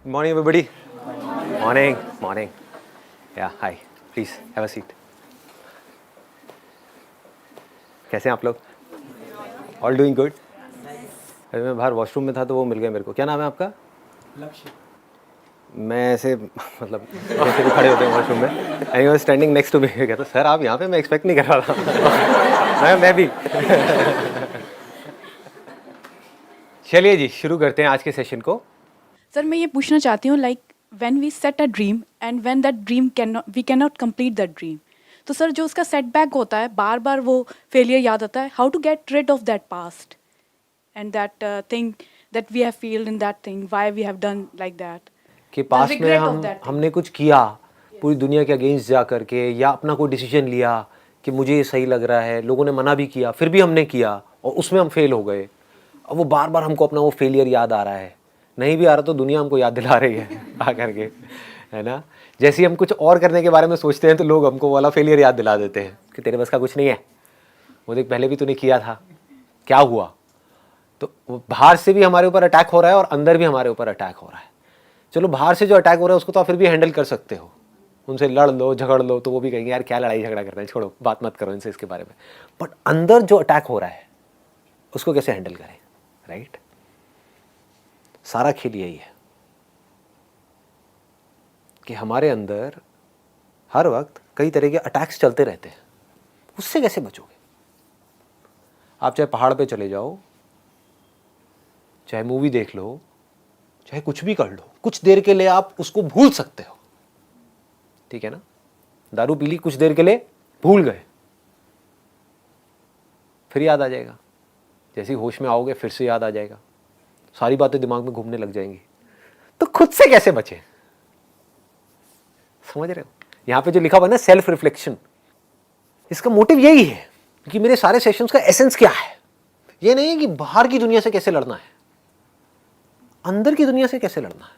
Morning, everybody. Morning, morning. Yeah, hi. Please have a seat. कैसे हैं आप लोग? All doing good? अरे मैं बाहर वॉशरूम में था तो वो मिल गया मेरे को. क्या नाम है आपका? लक्ष्य. मैं ऐसे मतलब जैसे भी खड़े होते हैं वॉशरूम में. And he was standing next to me. कहता सर आप यहाँ पे, मैं एक्सपेक्ट नहीं कर रहा था. मैं भी. चलिए जी शुरू करते हैं आज के सेशन को. सर मैं ये पूछना चाहती हूँ like when we set a dream and when that dream we can not complete that dream, तो सर जो उसका सेटबैक होता है, बार बार वो फेलियर याद आता है, how to get rid of that past and that thing that we have failed in that thing, why we have done like that. कि पास्ट में हमने कुछ किया पूरी दुनिया के अगेंस्ट जा करके, या अपना कोई डिसीजन लिया कि मुझे ये सही लग रहा है, लोगों ने मना भी किया फिर भी हमने किया और उसमें हम फेल हो गए. अब वो बार बार हमको अपना वो फेलियर याद आ रहा है. नहीं भी आ रहा तो दुनिया हमको याद दिला रही है आ करके, है ना. जैसे ही हम कुछ और करने के बारे में सोचते हैं तो लोग हमको वाला फेलियर याद दिला देते हैं कि तेरे बस का कुछ नहीं है, वो देख पहले भी तूने किया था, क्या हुआ. तो बाहर से भी हमारे ऊपर अटैक हो रहा है और अंदर भी हमारे ऊपर अटैक हो रहा है. चलो बाहर से जो अटैक हो रहा है उसको तो आप फिर भी हैंडल कर सकते हो, उनसे लड़ लो झगड़ लो तो वो भी कहेंगे यार क्या लड़ाई झगड़ा करते हैं, छोड़ो बात मत करो इनसे इसके बारे में. बट अंदर जो अटैक हो रहा है उसको कैसे हैंडल करें, राइट. सारा खेल यही है कि हमारे अंदर हर वक्त कई तरह के अटैक्स चलते रहते हैं. उससे कैसे बचोगे. आप चाहे पहाड़ पे चले जाओ, चाहे मूवी देख लो, चाहे कुछ भी कर लो, कुछ देर के लिए आप उसको भूल सकते हो, ठीक है ना. दारू पी ली, कुछ देर के लिए भूल गए, फिर याद आ जाएगा. जैसे ही होश में आओगे फिर से याद आ जाएगा, सारी बातें दिमाग में घूमने लग जाएंगी. तो खुद से कैसे बचे, समझ रहे हो. यहां पे जो लिखा हुआ है ना सेल्फ रिफ्लेक्शन, इसका मोटिव यही है कि मेरे सारे सेशंस का एसेंस क्या है. ये नहीं है कि बाहर की दुनिया से कैसे लड़ना है, अंदर की दुनिया से कैसे लड़ना है.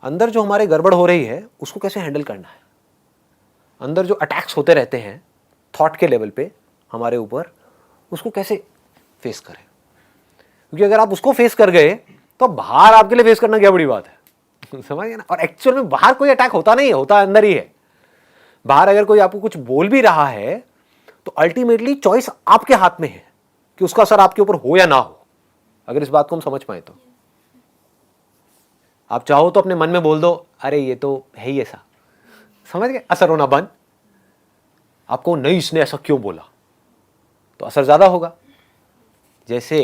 अंदर जो हमारे गड़बड़ हो रही है उसको कैसे हैंडल करना है. अंदर जो अटैक्स होते रहते हैं थॉट के लेवल पे हमारे ऊपर, उसको कैसे फेस करें. क्योंकि अगर आप उसको फेस कर गए तो बाहर आपके लिए फेस करना क्या बड़ी बात है समझ गए ना. और एक्चुअल में बाहर कोई अटैक होता नहीं है, होता अंदर ही है. बाहर अगर कोई आपको कुछ बोल भी रहा है तो अल्टीमेटली चॉइस आपके हाथ में है कि उसका असर आपके ऊपर हो या ना हो. अगर इस बात को हम समझ पाए तो आप चाहो तो अपने मन में बोल दो अरे ये तो है ही ऐसा, समझ गए, असर होना बंद. आपको नहीं इसने ऐसा क्यों बोला, तो असर ज्यादा होगा. जैसे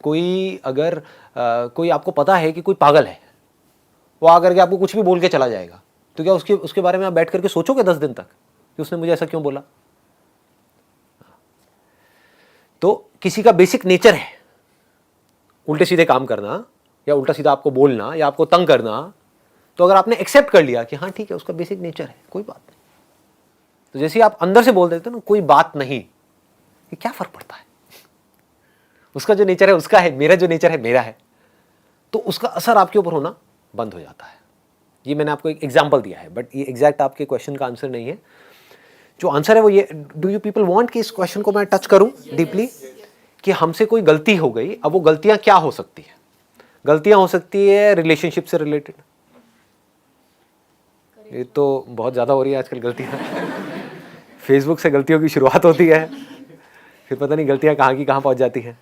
कोई अगर कोई आपको पता है कि कोई पागल है, वो आकर के आपको कुछ भी बोल के चला जाएगा, तो क्या उसके बारे में आप बैठ करके सोचोगे 10 दिन तक कि उसने मुझे ऐसा क्यों बोला. तो किसी का बेसिक नेचर है उल्टे सीधे काम करना, या उल्टा सीधा आपको बोलना, या आपको तंग करना. तो अगर आपने एक्सेप्ट कर लिया कि हाँ ठीक है उसका बेसिक नेचर है, कोई बात नहीं, तो जैसे आप अंदर से बोल देते हो ना कोई बात नहीं, ये क्या फर्क पड़ता है. उसका जो नेचर है उसका है, मेरा जो नेचर है मेरा है, तो उसका असर आपके ऊपर होना बंद हो जाता है. ये मैंने आपको एक एग्जांपल दिया है, बट ये एग्जैक्ट आपके क्वेश्चन का आंसर नहीं है. जो आंसर है वो ये, डू यू पीपल वांट कि इस क्वेश्चन को मैं टच करूं डीपली, कि हमसे कोई गलती हो गई. अब वो गलतियां क्या हो सकती है. गलतियां हो सकती है रिलेशनशिप से रिलेटेड, ये तो बहुत ज्यादा हो रही है आजकल गलतियां. फेसबुक से गलतियों की शुरुआत होती है, फिर पता नहीं गलतियां कहाँ की कहाँ पहुंच जाती है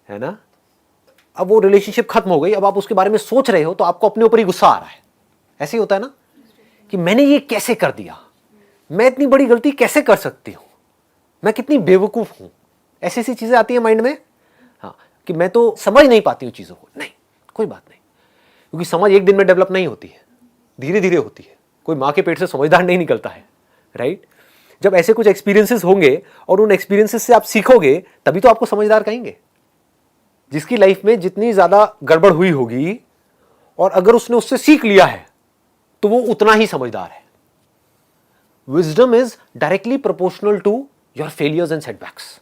ना. अब वो रिलेशनशिप खत्म हो गई, अब आप उसके बारे में सोच रहे हो तो आपको अपने ऊपर ही गुस्सा आ रहा है. ऐसे ही होता है ना कि मैंने ये कैसे कर दिया, मैं इतनी बड़ी गलती कैसे कर सकती हूं, मैं कितनी बेवकूफ हूं. ऐसी ऐसी चीजें आती है माइंड में. हाँ, कि मैं तो समझ नहीं पाती हूँ चीजों को. नहीं, कोई बात नहीं, क्योंकि समझ एक दिन में डेवलप नहीं होती है, धीरे धीरे होती है. कोई माँ के पेट से समझदार नहीं निकलता है, राइट. जब ऐसे कुछ एक्सपीरियंसेस होंगे और उन एक्सपीरियंसेस से आप सीखोगे तभी तो आपको समझदार कहेंगे. जिसकी लाइफ में जितनी ज्यादा गड़बड़ हुई होगी और अगर उसने उससे सीख लिया है तो वो उतना ही समझदार है. Wisdom is directly proportional to your failures and setbacks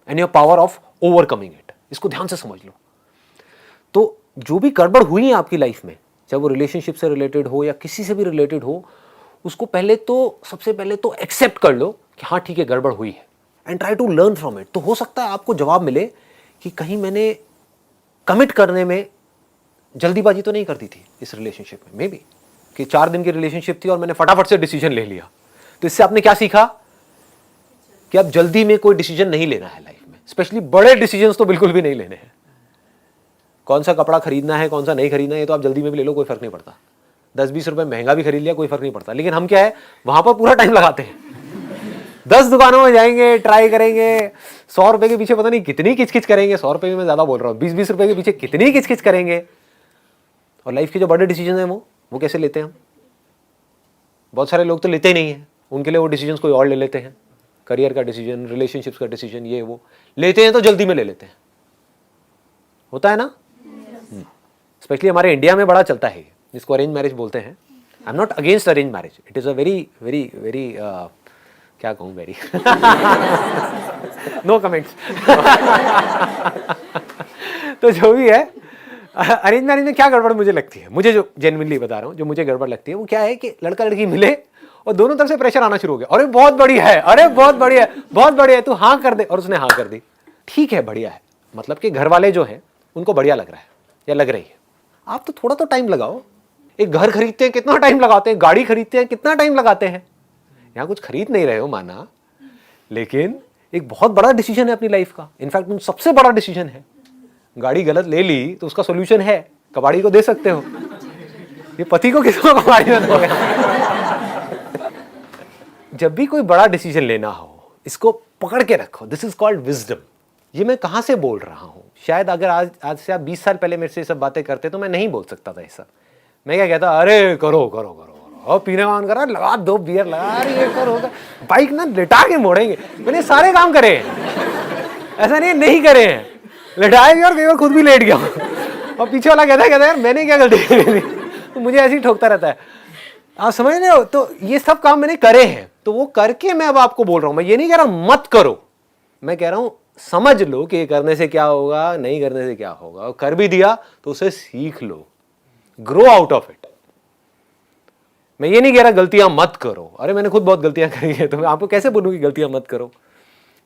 and your power of overcoming it. इसको ध्यान से समझ लो. तो जो भी गड़बड़ हुई है आपकी लाइफ में, चाहे वो रिलेशनशिप से रिलेटेड हो या किसी से भी रिलेटेड हो, उसको सबसे पहले तो एक्सेप्ट कर लो कि हाँ ठीक है गड़बड़ हुई है, and try to learn from it. तो हो सकता है आपको जवाब मिले कि कहीं मैंने कमिट करने में जल्दीबाजी तो नहीं करती थी इस रिलेशनशिप में, मे बी कि 4 दिन की रिलेशनशिप थी और मैंने फटाफट से डिसीजन ले लिया। तो इससे आपने क्या सीखा कि अब जल्दी में कोई डिसीजन नहीं लेना है लाइफ में, स्पेशली बड़े डिसीजंस तो बिल्कुल भी नहीं लेने हैं। कौन सा कपड़ा खरीदना है, कौन सा नहीं खरीदना है, तो आप जल्दी में भी ले लो, कोई फर्क नहीं पड़ता। 10-20 रुपए महंगा भी खरीद लिया, कोई फर्क नहीं पड़ता। लेकिन हम क्या है, वहां पर पूरा टाइम लगाते हैं। 10 दुकानों में जाएंगे, ट्राई करेंगे, 100 रुपए के पीछे पता नहीं कितनी किचकिच करेंगे। 100 रुपए में मैं ज्यादा बोल रहा हूँ, 20-20 रुपए के पीछे कितनी किचकिच करेंगे। और लाइफ के जो बड़े डिसीजन है वो कैसे लेते हैं हम? बहुत सारे लोग तो लेते ही नहीं है, उनके लिए वो डिसीजन कोई और ले लेते हैं। करियर का डिसीजन, रिलेशनशिप्स का डिसीजन, ये वो लेते हैं तो जल्दी में ले लेते हैं। होता है ना? स्पेशली हमारे इंडिया में बड़ा चलता है, जिसको अरेंज मैरिज बोलते हैं। I am not against arrange marriage, it is a very very very क्या कहूँ, वेरी नो कमेंट्स। तो जो भी है, अरेंज मैरिज में क्या गड़बड़ मुझे लगती है, मुझे जो जेन्युइनली बता रहा हूँ, जो मुझे गड़बड़ लगती है वो क्या है कि लड़का लड़की मिले और दोनों तरफ से प्रेशर आना शुरू हो गया। अरे बहुत बढ़िया है, अरे बहुत बढ़िया है, बहुत बढ़िया है, तू हाँ कर दे। और उसने हाँ कर दी, ठीक है, बढ़िया है। मतलब कि घर वाले जो है उनको बढ़िया लग रहा है या लग रही है। आप तो थोड़ा तो टाइम लगाओ। एक घर खरीदते हैं कितना टाइम लगाते हैं, गाड़ी खरीदते हैं कितना टाइम लगाते हैं। यहाँ कुछ खरीद नहीं रहे हो माना, लेकिन एक बहुत बड़ा डिसीजन है अपनी लाइफ का। इनफैक्ट सबसे बड़ा डिसीजन है। गाड़ी गलत ले ली तो उसका सोल्यूशन है, कबाड़ी को दे सकते हो। ये पति को किसको कबाड़ी में दोगे? जब भी कोई बड़ा डिसीजन लेना हो, इसको पकड़ के रखो। This is called wisdom. ये मैं कहां से बोल रहा हूं? शायद अगर आज से आप 20 साल पहले मेरे से ये सब बातें करते तो मैं नहीं बोल सकता था ये सब। मैं क्या कहता, अरे करो करो करो, और पीने का मन करा, लगा 2 बियर लगा, अरे ये करो, बाइक ना लिटा के मोड़ेंगे। मैंने सारे काम करे हैं, ऐसा नहीं करे हैं, लिटाए भी और कई बार खुद भी लेट गया। और पीछे वाला कहता है यार मैंने क्या गलती की? तो मुझे ऐसे ही ठोकता रहता है। आप समझ रहे हो? तो ये सब काम मैंने करे हैं, तो वो करके मैं अब आपको बोल रहा हूं। मैं ये नहीं कह रहा मत करो, मैं कह रहा हूं समझ लो कि करने से क्या होगा, नहीं करने से क्या होगा। और कर भी दिया तो उसे सीख लो, ग्रो आउट ऑफ इट। मैं ये नहीं कह रहा गलतियां मत करो। अरे मैंने खुद बहुत गलतियां करी है, तो मैं आपको कैसे बोलूं कि गलतियां मत करो?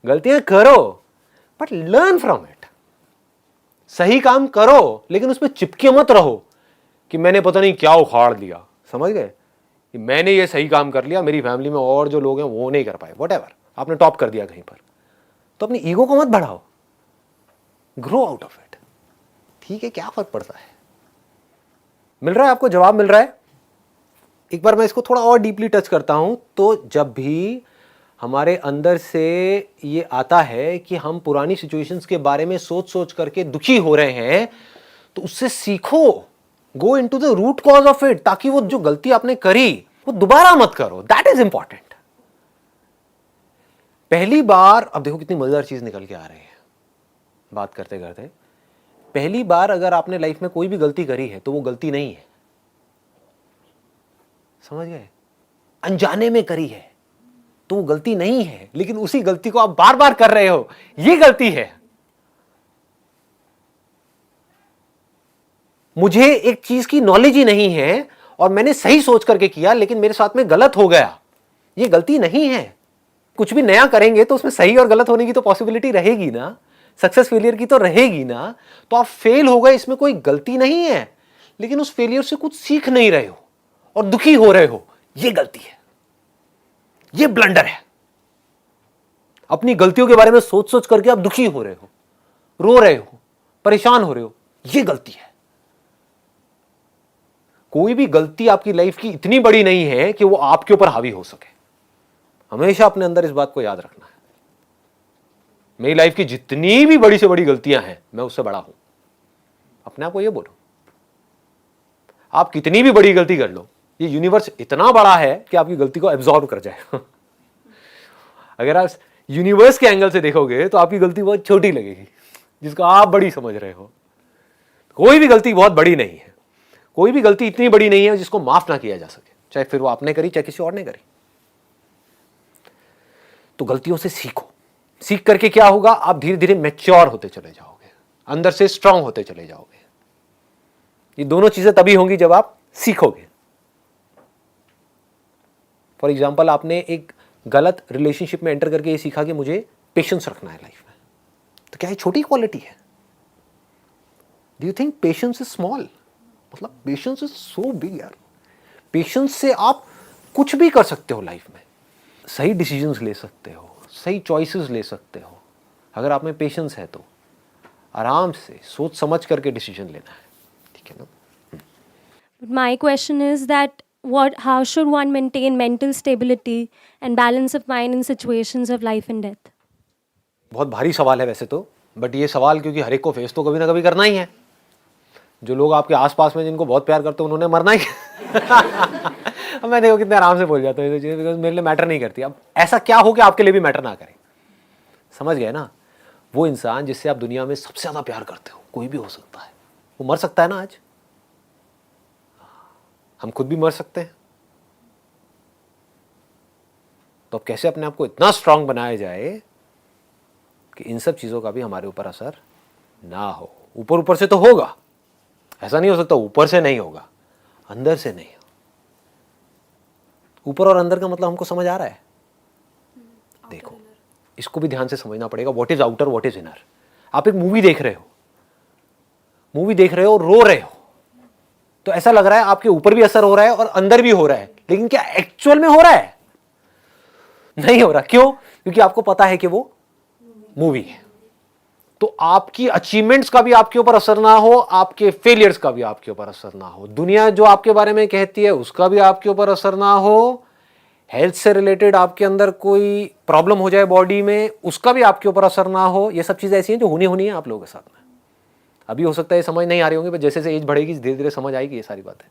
गलतियां करो, बट लर्न फ्रॉम इट। सही काम करो, लेकिन उसमें चिपके मत रहो कि मैंने पता नहीं क्या उखाड़ दिया। समझ गए? कि मैंने ये सही काम कर लिया, मेरी फैमिली में और जो लोग हैं वो नहीं कर पाए, व्हाटएवर, आपने टॉप कर दिया कहीं पर। तो अपनी ईगो को मत बढ़ाओ, ग्रो आउट ऑफ इट। ठीक है, क्या फर्क पड़ता है? मिल रहा है आपको जवाब? मिल रहा है? एक बार मैं इसको थोड़ा और डीपली टच करता हूं। तो जब भी हमारे अंदर से ये आता है कि हम पुरानी सिचुएशंस के बारे में सोच सोच करके दुखी हो रहे हैं, तो उससे सीखो, go into the root cause of it, ताकि वो जो गलती आपने करी वो दोबारा मत करो। That is important. पहली बार, अब देखो कितनी मजेदार चीज निकल के आ रही है बात करते करते। पहली बार अगर आपने लाइफ में कोई भी गलती करी है तो वो गलती नहीं है। समझ गए? अनजाने में करी है तो वो गलती नहीं है, लेकिन उसी गलती को आप बार बार कर रहे हो, ये गलती है। मुझे एक चीज की नॉलेज ही नहीं है और मैंने सही सोच करके किया, लेकिन मेरे साथ में गलत हो गया, ये गलती नहीं है। कुछ भी नया करेंगे तो उसमें सही और गलत होने की तो पॉसिबिलिटी रहेगी ना, सक्सेस फेलियर की तो रहेगी ना। तो आप फेल हो गए, इसमें कोई गलती नहीं है, लेकिन उस फेलियर से कुछ सीख नहीं रहे हो और दुखी हो रहे हो, ये गलती है, ये ब्लंडर है। अपनी गलतियों के बारे में सोच सोच करके आप दुखी हो रहे हो, रो रहे हो, परेशान हो रहे हो, ये गलती है। कोई भी गलती आपकी लाइफ की इतनी बड़ी नहीं है कि वो आपके ऊपर हावी हो सके। हमेशा अपने अंदर इस बात को याद रखना है। मेरी लाइफ की जितनी भी बड़ी से बड़ी गलतियां हैं, मैं उससे बड़ा हूं। अपने आप को ये बोलो। आप कितनी भी बड़ी गलती कर लो, ये यूनिवर्स इतना बड़ा है कि आपकी गलती को एब्जॉर्ब कर जाए। अगर आप यूनिवर्स के एंगल से देखोगे तो आपकी गलती बहुत छोटी लगेगी, जिसको आप बड़ी समझ रहे हो। कोई भी गलती बहुत बड़ी नहीं है, कोई भी गलती इतनी बड़ी नहीं है जिसको माफ ना किया जा सके, चाहे फिर वो आपने करी चाहे किसी और ने करी। तो गलतियों से सीखो। सीख करके क्या होगा? आप धीरे धीरे मैच्योर होते चले जाओगे, अंदर से स्ट्रांग होते चले जाओगे। ये दोनों चीजें तभी होंगी जब आप सीखोगे। फॉर एग्जाम्पल, आपने एक गलत रिलेशनशिप में एंटर करके ये सीखा कि मुझे पेशेंस रखना है लाइफ में, तो क्या ये छोटी क्वालिटी है? Do you think patience is small? मतलब पेशेंस इज सो बिग यार। पेशेंस से आप कुछ भी कर सकते हो लाइफ में, सही डिसीजंस ले सकते हो, सही चॉइसेस ले सकते हो। अगर आप में पेशेंस है तो आराम से सोच समझ करके डिसीजन लेना है, ठीक है ना। My question is that how should one maintain mental stability and balance of mind in situations of life and death? बहुत भारी सवाल है वैसे तो, बट ये सवाल क्योंकि हर एक को फेस तो कभी ना कभी करना ही है। जो लोग आपके आसपास में जिनको बहुत प्यार करते हैं उन्होंने मरना ही अब मैं देखो कितने आराम से बोल जाता हूँ, बिकॉज मेरे लिए मैटर नहीं करती। अब ऐसा क्या हो कि आपके लिए भी मैटर ना करे, समझ गए ना। वो इंसान जिससे आप दुनिया में सबसे ज्यादा प्यार करते हो, कोई भी हो सकता है, वो मर सकता है ना। आज हम खुद भी मर सकते हैं, तो अब कैसे अपने आप को इतना स्ट्रांग बनाया जाए कि इन सब चीजों का भी हमारे ऊपर असर ना हो। ऊपर ऊपर से तो होगा, ऐसा नहीं हो सकता ऊपर से नहीं होगा, अंदर से नहीं। ऊपर और अंदर का मतलब हमको समझ आ रहा है। देखो इसको भी ध्यान से समझना पड़ेगा, what is outer what is inner. आप एक मूवी देख रहे हो, रो रहे हो, तो ऐसा लग रहा है आपके ऊपर भी असर हो रहा है और अंदर भी हो रहा है, लेकिन क्या एक्चुअल में हो रहा है? नहीं हो रहा। क्यों? क्योंकि आपको पता है कि वो मूवी है। तो आपकी अचीवमेंट्स का भी आपके ऊपर असर ना हो, आपके फेलियर्स का भी आपके ऊपर असर ना हो, दुनिया जो आपके बारे में कहती है उसका भी आपके ऊपर असर ना हो, हेल्थ से रिलेटेड आपके अंदर कोई प्रॉब्लम हो जाए बॉडी में, उसका भी आपके ऊपर असर ना हो। ये सब चीजें ऐसी हैं जो होनी है आप लोगों के साथ में। अभी हो सकता है समझ नहीं आ रही होंगी, पर जैसे एज बढ़ेगी धीरे धीरे समझ आएगी ये सारी बातें।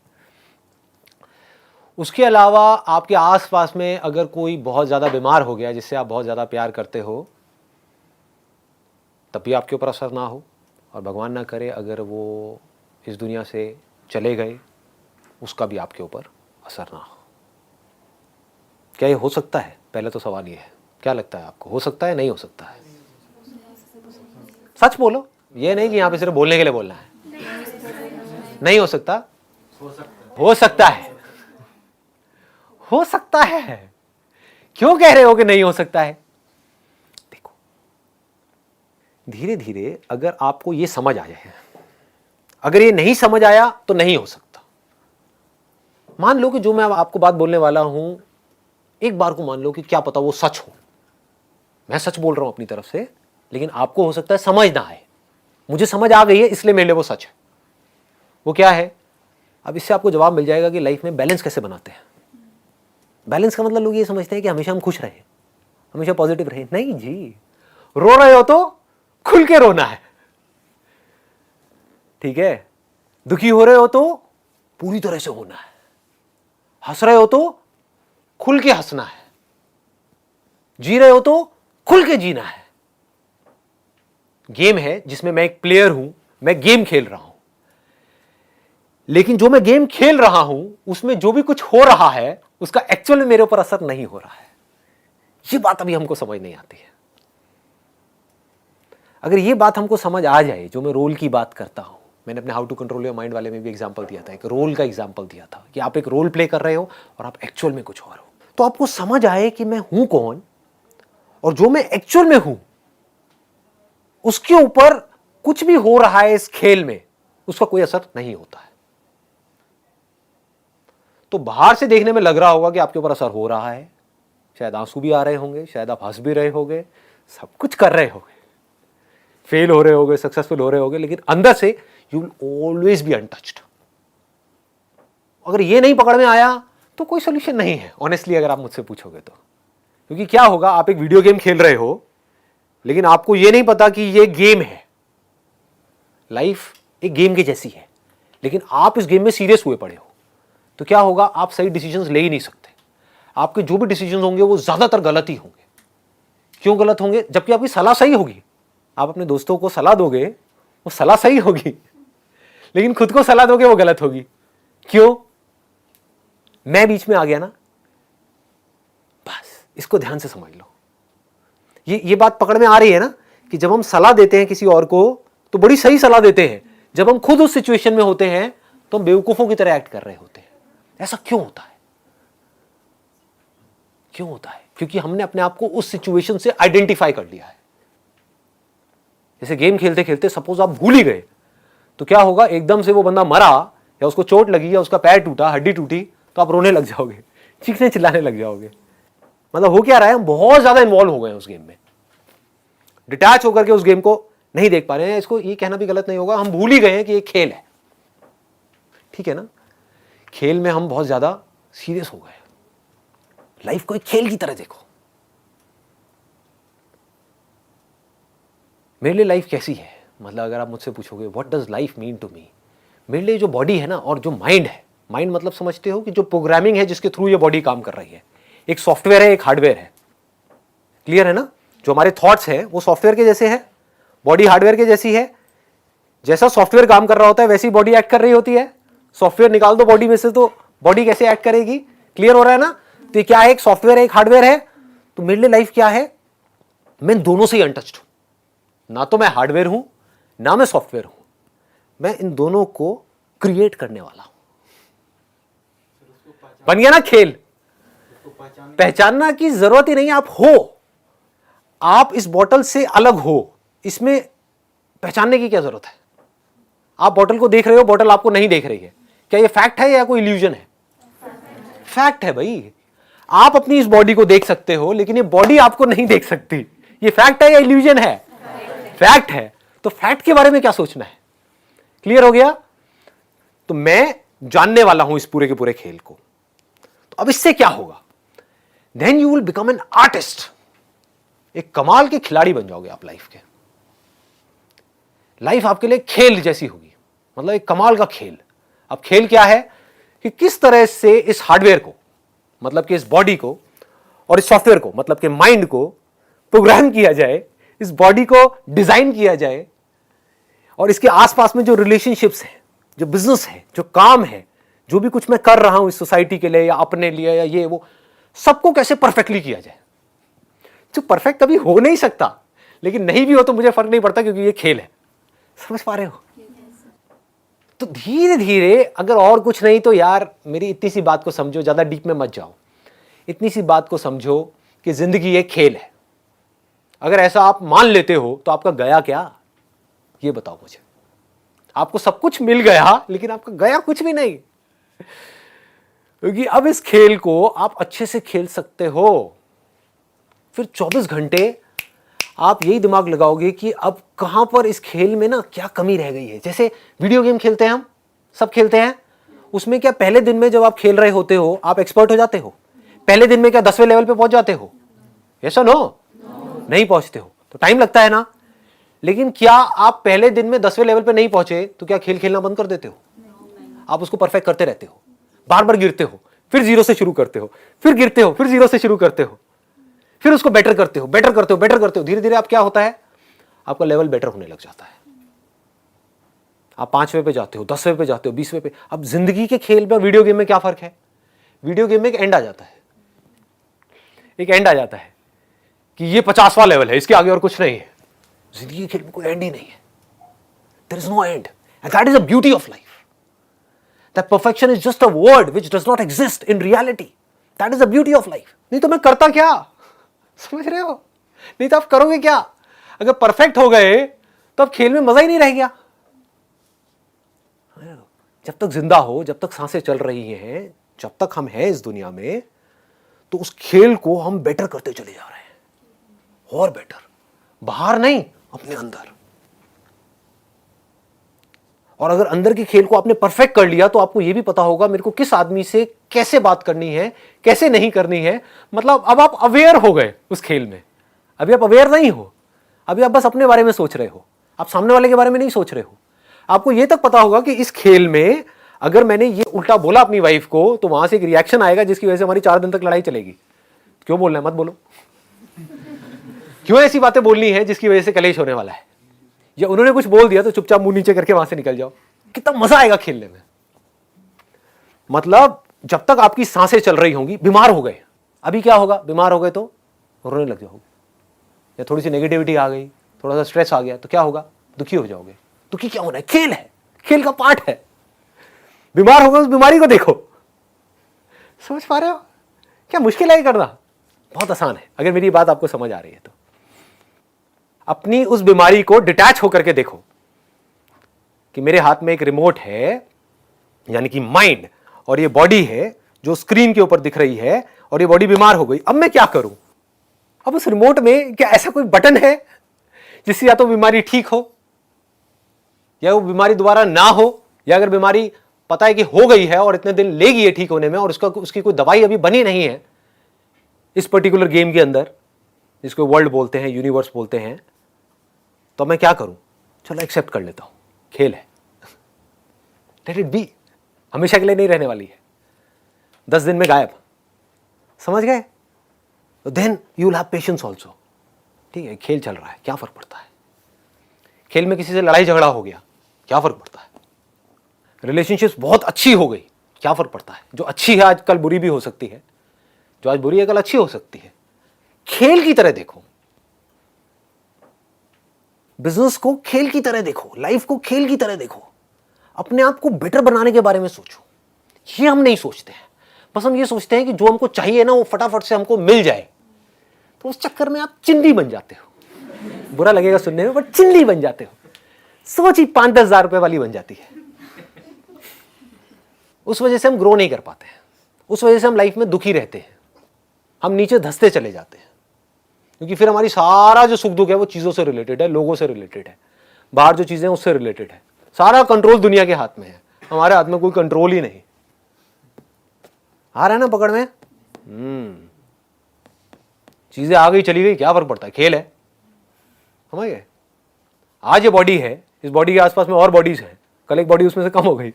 उसके अलावा आपके आसपास में अगर कोई बहुत ज्यादा बीमार हो गया जिससे आप बहुत ज्यादा प्यार करते हो, तब भी आपके ऊपर असर ना हो। और भगवान ना करे अगर वो इस दुनिया से चले गए, उसका भी आपके ऊपर असर ना हो। क्या ये हो सकता है? पहले तो सवाल ये है, क्या लगता है आपको, हो सकता है नहीं हो सकता है? सच बोलो, ये नहीं कि यहां पे सिर्फ बोलने के लिए बोलना है। नहीं हो सकता? हो सकता है। हो सकता है। क्यों कह रहे हो कि नहीं हो सकता है? देखो धीरे धीरे अगर आपको ये समझ आ जाए, अगर ये नहीं समझ आया तो नहीं हो सकता। मान लो कि जो मैं आपको बात बोलने वाला हूं, एक बार को मान लो कि क्या पता वो सच हो, मैं सच बोल रहा हूं अपनी तरफ से, लेकिन आपको हो सकता है समझ ना आए। मुझे समझ आ गई है इसलिए मेरे लिए वो सच है। वो क्या है? अब इससे आपको जवाब मिल जाएगा कि लाइफ में बैलेंस कैसे बनाते हैं। बैलेंस का मतलब लोग ये समझते हैं कि हमेशा हम खुश रहें, हमेशा पॉजिटिव रहें। नहीं जी, रो रहे हो तो खुल के रोना है, ठीक है। दुखी हो रहे हो तो पूरी तरह से होना है, हंस रहे हो तो खुल के हंसना है, जी रहे हो तो खुल के जीना है। गेम है जिसमें मैं एक प्लेयर हूं, मैं गेम खेल रहा हूं, लेकिन जो मैं गेम खेल रहा हूं उसमें जो भी कुछ हो रहा है उसका एक्चुअल में मेरे ऊपर असर नहीं हो रहा है। ये बात अभी हमको समझ नहीं आती है। अगर ये बात हमको समझ आ जाए, जो मैं रोल की बात करता हूं, मैंने अपने how to control your mind वाले में भी एग्जांपल दिया था, एक रोल का एग्जांपल दिया था कि आप एक रोल प्ले कर रहे हो और आप एक्चुअल में कुछ और हो, तो आपको समझ आए कि मैं हूं कौन और जो मैं एक्चुअल में हूं उसके ऊपर कुछ भी हो रहा है इस खेल में उसका कोई असर नहीं होता है। तो बाहर से देखने में लग रहा होगा कि आपके ऊपर असर हो रहा है, शायद आंसू भी आ रहे होंगे, शायद आप हंस भी रहे होंगे, सब कुछ कर रहे होंगे, फेल हो रहे होंगे, सक्सेसफुल हो रहे होंगे, लेकिन अंदर से you will always be untouched. अगर ये नहीं पकड़ में आया तो कोई सोल्यूशन नहीं है, ऑनेस्टली अगर आप मुझसे पूछोगे तो। क्योंकि क्या होगा, आप एक वीडियो गेम खेल रहे हो लेकिन आपको यह नहीं पता कि यह गेम है। लाइफ एक गेम के जैसी है, लेकिन आप इस गेम में सीरियस हुए पड़े हो, तो क्या होगा, आप सही डिसीजंस ले ही नहीं सकते। आपके जो भी डिसीजंस होंगे वो ज्यादातर गलत ही होंगे। क्यों गलत होंगे? जबकि आपकी सलाह सही होगी। आप अपने दोस्तों को सलाह दोगे, वो सलाह सही होगी, लेकिन खुद को सलाह दोगे वो गलत होगी। क्यों? मैं बीच में आ गया ना। बस इसको ध्यान से समझ लो। ये बात पकड़ में आ रही है ना कि जब हम सलाह देते हैं किसी और को तो बड़ी सही सलाह देते हैं, जब हम खुद उस सिचुएशन में होते हैं तो हम बेवकूफों की तरह एक्ट कर रहे होते हैं। ऐसा क्यों होता है? क्यों होता है? क्योंकि हमने अपने आप को उस सिचुएशन से आइडेंटिफाई कर लिया है। जैसे गेम खेलते खेलते सपोज आप भूल ही गए, तो क्या होगा, एकदम से वो बंदा मरा, या उसको चोट लगी या उसका पैर टूटा, हड्डी टूटी, तो आप रोने लग जाओगे, चीखने चिल्लाने लग जाओगे। मतलब हो क्या रहा है, हम बहुत ज्यादा इन्वॉल्व हो गए हैं उस गेम में, डिटैच होकर के उस गेम को नहीं देख पा रहे हैं। इसको ये कहना भी गलत नहीं होगा, हम भूल ही गए हैं कि ये खेल है, ठीक है ना। खेल में हम बहुत ज्यादा सीरियस हो गए। लाइफ को एक खेल की तरह देखो। मेरे लिए लाइफ कैसी है, मतलब अगर आप मुझसे पूछोगे what does life mean to me, मेरे लिए जो बॉडी है ना और जो माइंड है, माइंड मतलब समझते हो कि जो प्रोग्रामिंग है जिसके थ्रू ये बॉडी काम कर रही है, एक सॉफ्टवेयर है, एक हार्डवेयर है, क्लियर है ना। जो हमारे थॉट्स हैं वो सॉफ्टवेयर के जैसे है, बॉडी हार्डवेयर के जैसी है। जैसा सॉफ्टवेयर काम कर रहा होता है वैसी बॉडी एक्ट कर रही होती है। सॉफ्टवेयर निकाल दो बॉडी में से तो बॉडी कैसे एक्ट करेगी, क्लियर हो रहा है ना। तो क्या है, एक सॉफ्टवेयर है, एक हार्डवेयर है। तो मेरे लिए लाइफ क्या है, मैं दोनों से ही अनटच्ड हूं, ना तो मैं हार्डवेयर हूं ना मैं सॉफ्टवेयर हूं, मैं इन दोनों को क्रिएट करने वाला हूं। बन गया ना खेल। पहचानना की जरूरत ही नहीं, आप हो, आप इस बोतल से अलग हो, इसमें पहचानने की क्या जरूरत है। आप बोतल को देख रहे हो, बोतल आपको नहीं देख रही है, क्या ये फैक्ट है या कोई इल्यूजन है? फैक्ट है भाई। आप अपनी इस बॉडी को देख सकते हो लेकिन ये बॉडी आपको नहीं देख सकती। ये फैक्ट है या इल्यूजन है? फैक्ट है। तो फैक्ट के बारे में क्या सोचना है, क्लियर हो गया। तो मैं जानने वाला हूं इस पूरे के पूरे खेल को। तो अब इससे क्या होगा, then you will become an artist. एक कमाल के खिलाड़ी बन जाओगे आप लाइफ के। लाइफ आपके लिए खेल जैसी होगी, मतलब एक कमाल का खेल। अब खेल क्या है कि किस तरह से इस हार्डवेयर को, मतलब कि इस बॉडी को, और इस सॉफ्टवेयर को, मतलब कि माइंड को प्रोग्राम किया जाए, इस बॉडी को डिजाइन किया जाए, और इसके आसपास में जो रिलेशनशिप्स है, जो बिजनेस है, जो काम है, जो भी कुछ मैं कर रहा हूं इस सोसाइटी के लिए या अपने लिए या ये वो, सबको कैसे परफेक्टली किया जाए। जो परफेक्ट कभी हो नहीं सकता, लेकिन नहीं भी हो तो मुझे फर्क नहीं पड़ता क्योंकि ये खेल है। समझ पा रहे हो? तो धीरे धीरे, अगर और कुछ नहीं तो यार मेरी इतनी सी बात को समझो, ज्यादा डीप में मत जाओ, इतनी सी बात को समझो कि जिंदगी एक खेल है। अगर ऐसा आप मान लेते हो तो आपका गया क्या, ये बताओ मुझे। आपको सब कुछ मिल गया लेकिन आपका गया कुछ भी नहीं, क्योंकि अब इस खेल को आप अच्छे से खेल सकते हो। फिर 24 घंटे आप यही दिमाग लगाओगे कि अब कहां पर इस खेल में ना क्या कमी रह गई है। जैसे वीडियो गेम खेलते हैं, हम सब खेलते हैं, उसमें क्या पहले दिन में जब आप खेल रहे होते हो आप एक्सपर्ट हो जाते हो? पहले दिन में क्या 10वें लेवल पे पहुंच जाते हो? यस और नो? नहीं पहुंचते हो, तो टाइम लगता है ना। लेकिन क्या आप पहले दिन में 10वें लेवल पे नहीं पहुंचे तो क्या खेल खेलना बंद कर देते हो? आप उसको परफेक्ट करते रहते हो, बार बार गिरते हो, फिर जीरो से शुरू करते हो, फिर गिरते हो, फिर जीरो से शुरू करते हो, फिर उसको बेटर करते हो, बेटर करते हो, बेटर करते हो। धीरे धीरे आप क्या होता है, आपका लेवल बेटर होने लग जाता है। आप 5वें पे जाते हो, 10वें पे जाते हो, 20वें पे। अब जिंदगी के खेल में वीडियो गेम में क्या फर्क है? वीडियो गेम में एक एंड आ जाता है, एक एंड आ जाता है कि ये 50वां लेवल है, इसके आगे और कुछ नहीं है। जिंदगी के खेल में कोई एंड ही नहीं है, there is no end, and that is the beauty of life. That perfection is just a word which does not exist in reality. That is the beauty of life. नहीं तो मैं करता क्या, समझ रहे हो? नहीं तो आप करोगे क्या? अगर परफेक्ट हो गए तो अब खेल में मजा ही नहीं रह गया। जब तक जिंदा हो, जब तक सांसें चल रही हैं, जब तक हम हैं इस दुनिया में, तो उस खेल को हम बेटर करते चले जा रहे हैं, और बेटर, बाहर नहीं, अपने अंदर। और अगर अंदर के खेल को आपने परफेक्ट कर लिया तो आपको यह भी पता होगा मेरे को किस आदमी से कैसे बात करनी है, कैसे नहीं करनी है। मतलब अब आप अवेयर हो गए उस खेल में। अभी आप अवेयर नहीं हो, अभी आप बस अपने बारे में सोच रहे हो, आप सामने वाले के बारे में नहीं सोच रहे हो। आपको यह तक पता होगा कि इस खेल में अगर मैंने ये उल्टा बोला अपनी वाइफ को तो वहां से एक रिएक्शन आएगा जिसकी वजह से हमारी 4 दिन तक लड़ाई चलेगी। क्यों बोलना है, मत बोलो। क्यों ऐसी बातें बोलनी है जिसकी वजह से कलेश होने वाला है? या उन्होंने कुछ बोल दिया तो चुपचाप मुंह नीचे करके वहां से निकल जाओ। कितना मजा आएगा खेलने में। मतलब जब तक आपकी सांसें चल रही होंगी, बीमार हो गए, अभी क्या होगा, बीमार हो गए तो रोने लग जाओगे, या थोड़ी सी नेगेटिविटी आ गई, थोड़ा सा स्ट्रेस आ गया तो क्या होगा, दुखी हो जाओगे। दुखी क्या होना है, खेल है, खेल का पार्ट है। बीमार हो गए, उस बीमारी को देखो। समझ पा रहे हो? क्या मुश्किल है करना, बहुत आसान है अगर मेरी बात आपको समझ आ रही है तो। अपनी उस बीमारी को डिटैच होकर के देखो कि मेरे हाथ में एक रिमोट है, यानी कि माइंड, और ये बॉडी है जो स्क्रीन के ऊपर दिख रही है, और ये बॉडी बीमार हो गई। अब मैं क्या करूं? अब उस रिमोट में क्या ऐसा कोई बटन है जिससे या तो बीमारी ठीक हो या वो बीमारी दोबारा ना हो, या अगर बीमारी पता है कि हो गई है और इतने दिन लेगी है ठीक होने में और उसकी कोई दवाई अभी बनी नहीं है इस पर्टिकुलर गेम के अंदर, जिसको वर्ल्ड बोलते हैं, यूनिवर्स बोलते हैं, तो मैं क्या करूं? चलो एक्सेप्ट कर लेता हूं, खेल है, लेट इट बी, हमेशा के लिए नहीं रहने वाली है, 10 दिन में गायब, समझ गए? तो then you will have patience also. ठीक है, खेल चल रहा है, क्या फर्क पड़ता है? खेल में किसी से लड़ाई झगड़ा हो गया, क्या फर्क पड़ता है? रिलेशनशिप्स बहुत अच्छी हो गई, क्या फर्क पड़ता है? जो अच्छी है आज कल बुरी भी हो सकती है, जो आज बुरी है कल अच्छी हो सकती है। खेल की तरह देखो, बिजनेस को खेल की तरह देखो, लाइफ को खेल की तरह देखो, अपने आप को बेटर बनाने के बारे में सोचो। ये हम नहीं सोचते हैं, बस हम ये सोचते हैं कि जो हमको चाहिए ना वो फटाफट से हमको मिल जाए, तो उस चक्कर में आप चिंदी बन जाते हो। बुरा लगेगा सुनने में, बट चिंदी बन जाते हो। सोच ही 5-10 हजार रुपए वाली बन जाती है। उस वजह से हम ग्रो नहीं कर पाते हैं, उस वजह से हम लाइफ में दुखी रहते हैं, हम नीचे धंसते चले जाते हैं, क्योंकि फिर हमारी सारा जो सुख दुख है वो चीज़ों से रिलेटेड है, लोगों से रिलेटेड है, बाहर जो चीज़ें हैं उससे रिलेटेड है। सारा कंट्रोल दुनिया के हाथ में है, हमारे हाथ में कोई कंट्रोल ही नहीं। आ रहा है ना पकड़ में? चीज़ें आ गई चली गई, क्या फर्क पड़ता है? खेल है, समझ गए? आज ये बॉडी है, इस बॉडी के आसपास में और बॉडीज हैं, कल एक बॉडी उसमें से कम हो गई,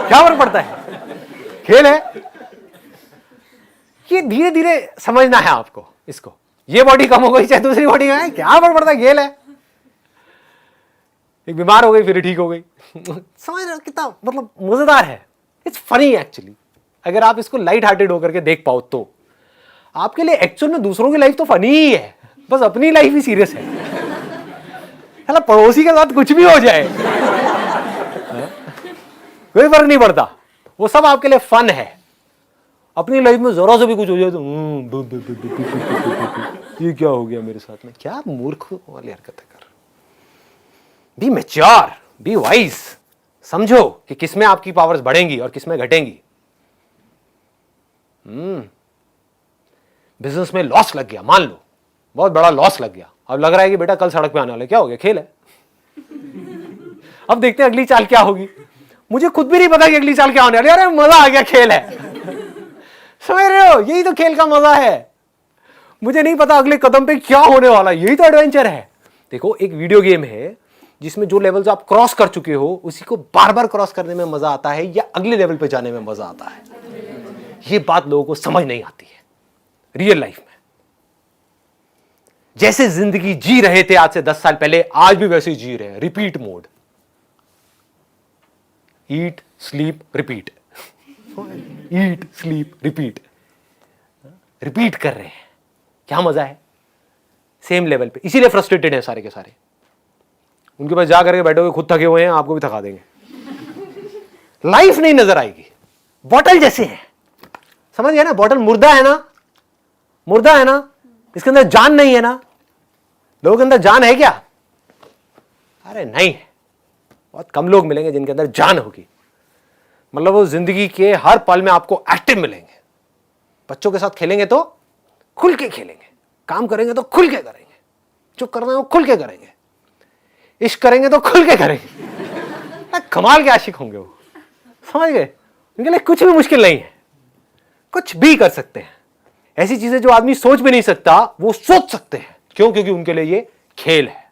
क्या फर्क पड़ता है? खेल है। ये धीरे धीरे समझना है आपको इसको। ये बॉडी कम हो गई चाहे दूसरी बॉडी में, क्या फर्क पड़ता है? खेल है। एक बीमार हो गई फिर ठीक हो गई। समझ रहे हो कितना मतलब मजेदार है? It's funny actually. अगर आप इसको लाइट हार्टेड होकर के देख पाओ तो आपके लिए एक्चुअल में दूसरों की लाइफ तो फनी ही है, बस अपनी लाइफ ही सीरियस है। है ना, पड़ोसी के साथ कुछ भी हो जाए कोई फर्क नहीं पड़ता, वो सब आपके लिए फन है। अपनी लाइफ में जरा से भी कुछ हो जाए तो ये क्या हो गया मेरे साथ में, क्या मूर्ख वाली हरकतें कर। बी मैच्योर, बी वाइज, समझो कि किसमें आपकी पावर्स बढ़ेंगी और किसमें घटेंगी। बिजनेस में लॉस लग गया, मान लो बहुत बड़ा लॉस लग गया, अब लग रहा है कि बेटा कल सड़क पे आने वाले, क्या हो गया? खेल है। अब देखते हैं अगली चाल क्या होगी। मुझे खुद भी नहीं पता कि अगली चाल क्या होने वाली है। अरे मजा आ गया, खेल है। समझ रहे हो? यही तो खेल का मजा है। मुझे नहीं पता अगले कदम पे क्या होने वाला, यही तो एडवेंचर है। देखो, एक वीडियो गेम है जिसमें जो लेवल्स आप क्रॉस कर चुके हो उसी को बार बार क्रॉस करने में मजा आता है या अगले लेवल पे जाने में मजा आता है। ये बात लोगों को समझ नहीं आती है रियल लाइफ में। जैसे जिंदगी जी रहे थे आज से 10 साल पहले, आज भी वैसे ही जी रहे हैं। Repeat mode, eat sleep repeat, eat sleep repeat, repeat कर रहे हैं। क्या मजा है? सेम लेवल पे। इसीलिए फ्रस्ट्रेटेड है सारे के सारे। उनके पास जा करके बैठोगे, खुद थके हुए हैं, आपको भी थका देंगे। लाइफ नहीं नजर आएगी, बॉटल जैसे है। समझ गया ना? बॉटल मुर्दा है ना, मुर्दा है ना, इसके अंदर जान नहीं है ना। लोगों के अंदर जान है क्या? अरे नहीं है। बहुत कम लोग मिलेंगे जिनके अंदर जान होगी। मतलब वो जिंदगी के हर पल में आपको एक्टिव मिलेंगे। बच्चों के साथ खेलेंगे तो खुल के खेलेंगे, काम करेंगे तो खुल के करेंगे, जो करना है वो खुल के करेंगे, इश्क करेंगे तो खुल के करेंगे। कमाल के आशिक होंगे वो, समझ गए? उनके लिए कुछ भी मुश्किल नहीं है, कुछ भी कर सकते हैं। ऐसी चीजें जो आदमी सोच भी नहीं सकता वो सोच सकते हैं। क्यों? क्योंकि उनके लिए ये खेल है।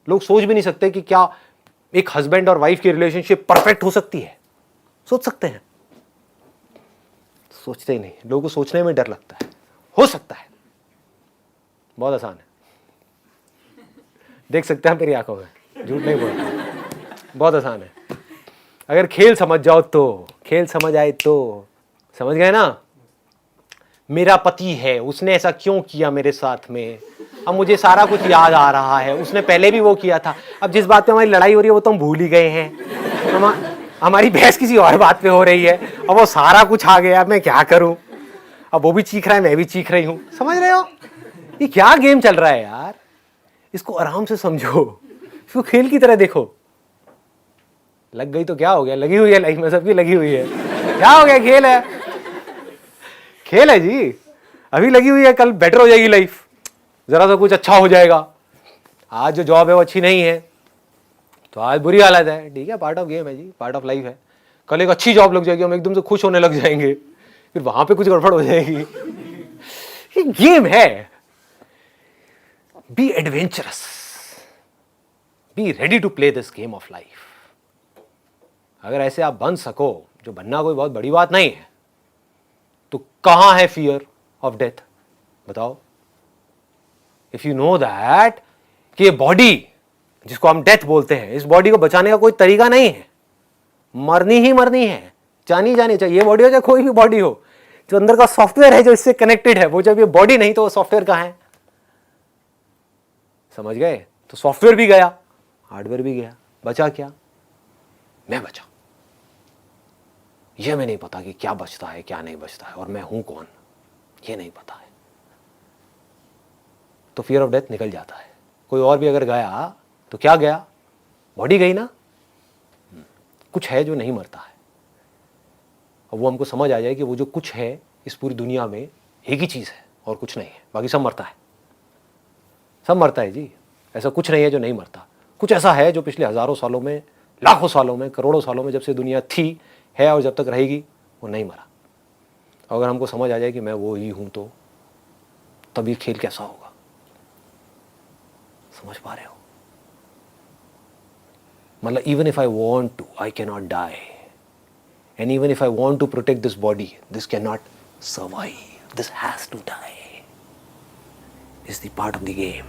लोग सोच भी नहीं सकते कि क्या एक हस्बैंड और वाइफ की रिलेशनशिप परफेक्ट हो सकती है। सोच सकते हैं? सोचते ही नहीं। लोगों को सोचने में डर लगता है। हो सकता है, बहुत आसान है। देख सकते हैं मेरी आंखों में, झूठ नहीं बोल रहा, बहुत आसान है। अगर खेल समझ जाओ तो, खेल समझ आए तो, समझ गए ना? मेरा पति है, उसने ऐसा क्यों किया मेरे साथ में, अब मुझे सारा कुछ याद आ रहा है, उसने पहले भी वो किया था। अब जिस बात पे हमारी लड़ाई हो रही है वो तो हम भूल ही गए हैं। हमारी बहस किसी और बात पे हो रही है, अब वो सारा कुछ आ गया, मैं क्या करूं? अब वो भी चीख रहा है, मैं भी चीख रही हूं। समझ रहे हो? ये क्या गेम चल रहा है यार? इसको आराम से समझो, इसको खेल की तरह देखो। लग गई तो क्या हो गया, लगी हुई है लाइफ में, सबकी लगी हुई है, क्या हो गया, खेल है, खेल है जी। अभी लगी हुई है, कल बेटर हो जाएगी लाइफ, जरा सा कुछ अच्छा हो जाएगा। आज जो जॉब है वो अच्छी नहीं है तो आज बुरी हालत है, ठीक है, पार्ट ऑफ गेम है जी, पार्ट ऑफ लाइफ है। कल एक अच्छी जॉब लग जाएगी, हम एकदम से खुश होने लग जाएंगे, फिर वहां पे कुछ गड़बड़ हो जाएगी। ये गेम है। Be adventurous, be ready to play this game of life. अगर ऐसे आप बन सको, जो बनना कोई बहुत बड़ी बात नहीं है, तो कहां है फियर ऑफ डेथ, बताओ। इफ यू नो दैट कि ये बॉडी जिसको हम डेथ बोलते हैं, इस बॉडी को बचाने का कोई तरीका नहीं है, मरनी ही मरनी है, जानी जानी चाहिए। ये बॉडी हो चाहे कोई भी बॉडी हो, जो अंदर का सॉफ्टवेयर है जो इससे कनेक्टेड है, वो जब ये बॉडी नहीं तो वो सॉफ्टवेयर कहां है, समझ गए। तो सॉफ्टवेयर भी गया, हार्डवेयर भी गया, बचा क्या, मैं बचा। यह मैं नहीं पता कि क्या बचता है क्या नहीं बचता है, और मैं हूं कौन, ये नहीं पता है। तो फियर ऑफ डेथ निकल जाता है। कोई और भी अगर गया तो क्या गया, बॉडी गई ना, कुछ है जो नहीं मरता है। और वो हमको समझ आ जाए कि वो जो कुछ है इस पूरी दुनिया में एक ही चीज है और कुछ नहीं है, बाकी सब मरता है, सब मरता है जी। ऐसा कुछ नहीं है जो नहीं मरता। कुछ ऐसा है जो पिछले हजारों सालों में, लाखों सालों में, करोड़ों सालों में, जब से दुनिया थी, है और जब तक रहेगी, वो नहीं मरा। अगर हमको समझ आ जाए कि मैं वो ही हूं, तो तब ये खेल कैसा होगा, समझ पा रहे हो। मतलब even if I want to, I can not die, and even if I want to protect this body, this can not survive, this has to die, is the part of the game.